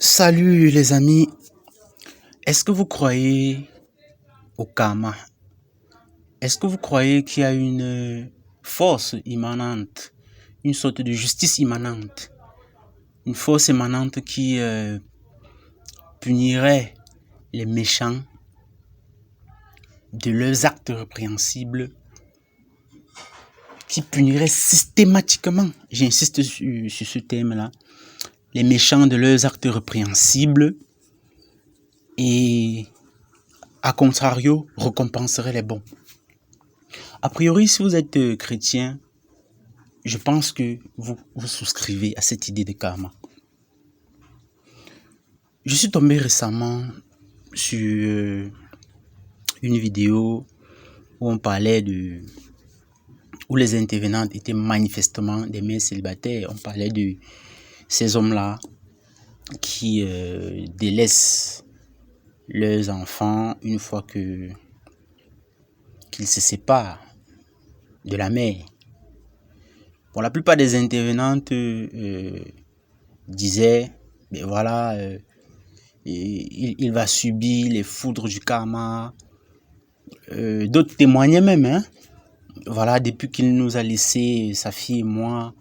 Salut les amis, est-ce que vous croyez au karma? Est-ce que vous croyez qu'il y a une force immanente, une sorte de justice immanente, une force immanente qui punirait les méchants de leurs actes répréhensibles, qui punirait systématiquement, j'insiste sur ce thème-là, les méchants de leurs actes répréhensibles et, à contrario, récompenserait les bons? A priori, si vous êtes chrétien, je pense que vous souscrivez à cette idée de karma. Je suis tombé récemment sur une vidéo où on parlait où les intervenantes étaient manifestement des mères célibataires. On parlait de ces hommes-là qui délaissent leurs enfants une fois qu'ils se séparent de la mère. Bon, la plupart des intervenantes disaient, mais voilà, il va subir les foudres du karma. D'autres témoignaient même, voilà, depuis qu'il nous a laissé, sa fille et moi,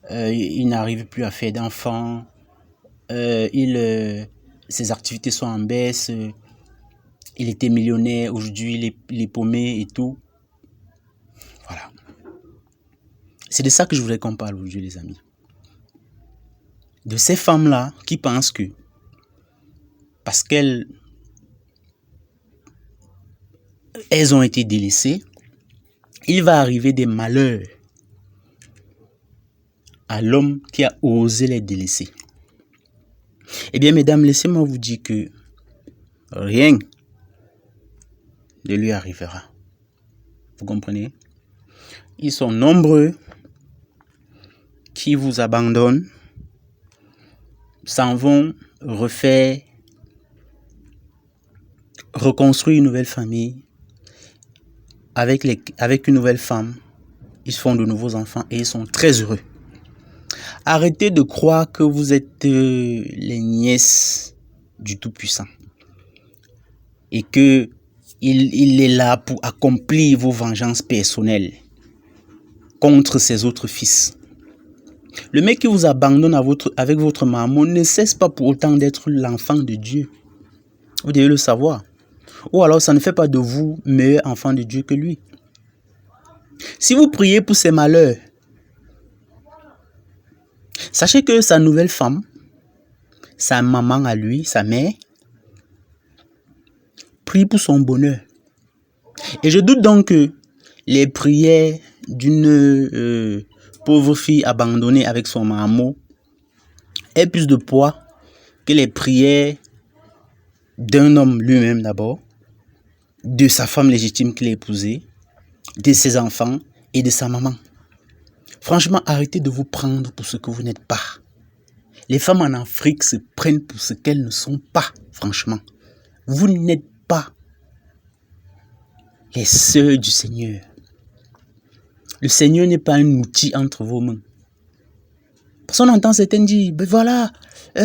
il n'arrive plus à faire d'enfants, ses activités sont en baisse, il était millionnaire, aujourd'hui il est paumé et tout. Voilà. C'est de ça que je voudrais qu'on parle aujourd'hui, les amis. De ces femmes-là qui pensent que parce qu'elles ont été délaissées, il va arriver des malheurs à l'homme qui a osé les délaisser. Eh bien, mesdames, laissez-moi vous dire que rien ne lui arrivera. Vous comprenez? Ils sont nombreux qui vous abandonnent, s'en vont reconstruire une nouvelle famille avec une nouvelle femme. Ils font de nouveaux enfants et ils sont très heureux. Arrêtez de croire que vous êtes les nièces du Tout-Puissant et que il est là pour accomplir vos vengeances personnelles contre ses autres fils. Le mec qui vous abandonne avec votre maman ne cesse pas pour autant d'être l'enfant de Dieu. Vous devez le savoir. Ou alors ça ne fait pas de vous meilleur enfant de Dieu que lui. Si vous priez pour ses malheurs, sachez que sa nouvelle femme, sa maman à lui, sa mère, prie pour son bonheur. Et je doute donc que les prières d'une pauvre fille abandonnée avec son marmot aient plus de poids que les prières d'un homme lui-même d'abord, de sa femme légitime qu'il a épousée, de ses enfants et de sa maman. Franchement, arrêtez de vous prendre pour ce que vous n'êtes pas. Les femmes en Afrique se prennent pour ce qu'elles ne sont pas, franchement. Vous n'êtes pas les sœurs du Seigneur. Le Seigneur n'est pas un outil entre vos mains. Parce qu'on entend certains dire, ben voilà,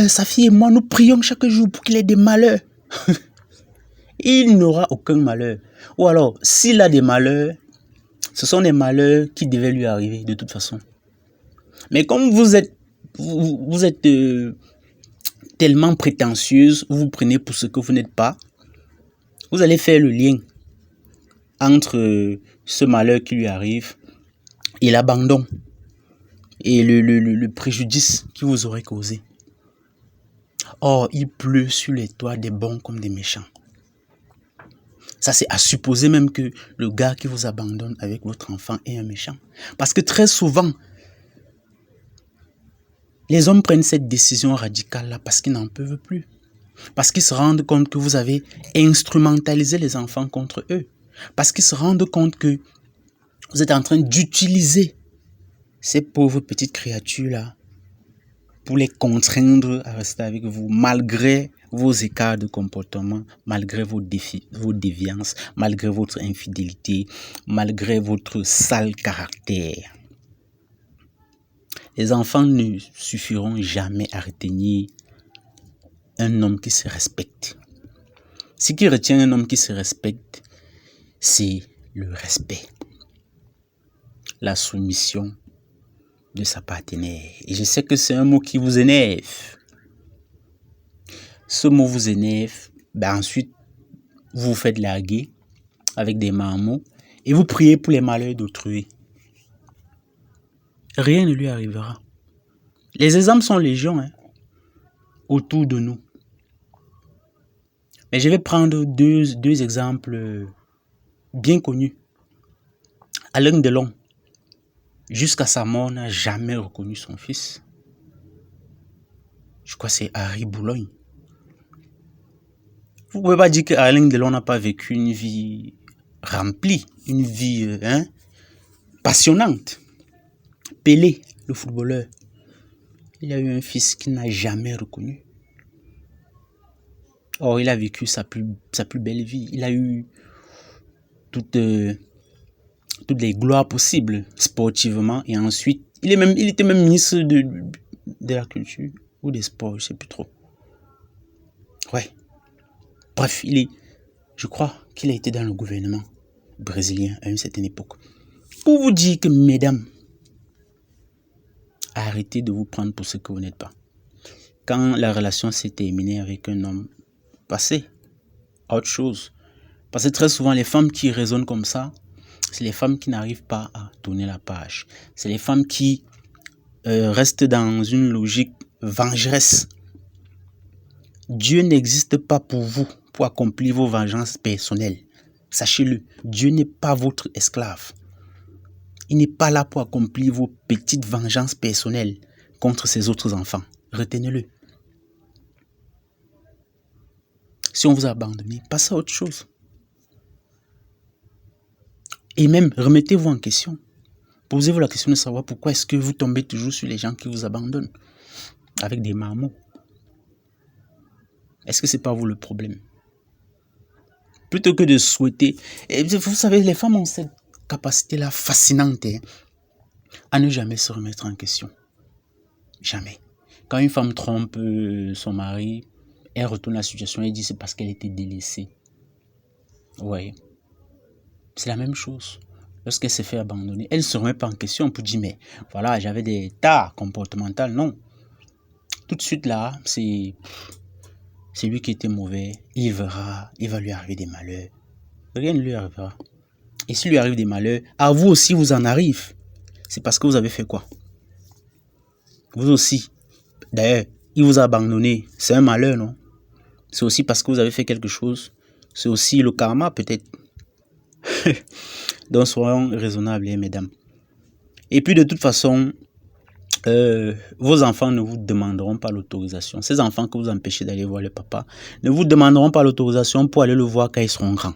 sa fille et moi, nous prions chaque jour pour qu'il ait des malheurs. Il n'aura aucun malheur. Ou alors, s'il a des malheurs, ce sont des malheurs qui devaient lui arriver de toute façon. Mais comme vous êtes tellement prétentieuse, vous vous prenez pour ce que vous n'êtes pas, vous allez faire le lien entre ce malheur qui lui arrive et l'abandon et le préjudice qui vous aurait causé. Or, il pleut sur les toits des bons comme des méchants. Ça, c'est à supposer même que le gars qui vous abandonne avec votre enfant est un méchant. Parce que très souvent, les hommes prennent cette décision radicale-là parce qu'ils n'en peuvent plus. Parce qu'ils se rendent compte que vous avez instrumentalisé les enfants contre eux. Parce qu'ils se rendent compte que vous êtes en train d'utiliser ces pauvres petites créatures-là pour les contraindre à rester avec vous, malgré vos écarts de comportement, malgré vos déviances, malgré votre infidélité, malgré votre sale caractère. Les enfants ne suffiront jamais à retenir un homme qui se respecte. Ce qui retient un homme qui se respecte, c'est le respect, la soumission de sa partenaire. Et je sais que c'est un mot qui vous énerve. Ce mot vous énerve, ensuite, vous vous faites larguer avec des marmots et vous priez pour les malheurs d'autrui. Rien ne lui arrivera. Les exemples sont légion autour de nous. Mais je vais prendre deux exemples bien connus. Alain Delon, jusqu'à sa mort, n'a jamais reconnu son fils. Je crois que c'est Harry Boulogne. Vous ne pouvez pas dire qu'Alain Delon n'a pas vécu une vie remplie, une vie passionnante. Pelé, le footballeur, il a eu un fils qu'il n'a jamais reconnu. Or, il a vécu sa plus belle vie. Il a eu toutes les gloires possibles sportivement. Et ensuite, il était même ministre de la culture ou des sports, je ne sais plus trop. Ouais. Bref, je crois qu'il a été dans le gouvernement brésilien à une certaine époque. Pour vous dire que, mesdames, arrêtez de vous prendre pour ce que vous n'êtes pas. Quand la relation s'est terminée avec un homme, passez à autre chose. Parce que très souvent, les femmes qui raisonnent comme ça, c'est les femmes qui n'arrivent pas à tourner la page. C'est les femmes qui restent dans une logique vengeresse. Dieu n'existe pas pour vous, pour accomplir vos vengeances personnelles. Sachez-le, Dieu n'est pas votre esclave. Il n'est pas là pour accomplir vos petites vengeances personnelles contre ses autres enfants. Retenez-le. Si on vous a abandonné, passez à autre chose. Et même, remettez-vous en question. Posez-vous la question de savoir pourquoi est-ce que vous tombez toujours sur les gens qui vous abandonnent avec des marmots. Est-ce que c'est pas vous le problème? Plutôt que de souhaiter... Et vous savez, les femmes ont cette capacité-là fascinante à ne jamais se remettre en question. Jamais. Quand une femme trompe son mari, elle retourne la situation et dit c'est parce qu'elle était délaissée. Ouais. C'est la même chose. Lorsqu'elle s'est fait abandonner, elle ne se remet pas en question pour dire mais voilà, j'avais des tares comportementales. Non. Tout de suite là, c'est lui qui était mauvais. Il va lui arriver des malheurs. Rien ne lui arrivera. Et s'il lui arrive des malheurs, à vous aussi vous en arrive. C'est parce que vous avez fait quoi? Vous aussi. D'ailleurs, il vous a abandonné. C'est un malheur, non? C'est aussi parce que vous avez fait quelque chose. C'est aussi le karma, peut-être. Donc, soyons raisonnables, mesdames. Et puis, de toute façon, vos enfants ne vous demanderont pas l'autorisation. Ces enfants que vous empêchez d'aller voir le papa ne vous demanderont pas l'autorisation pour aller le voir quand ils seront grands.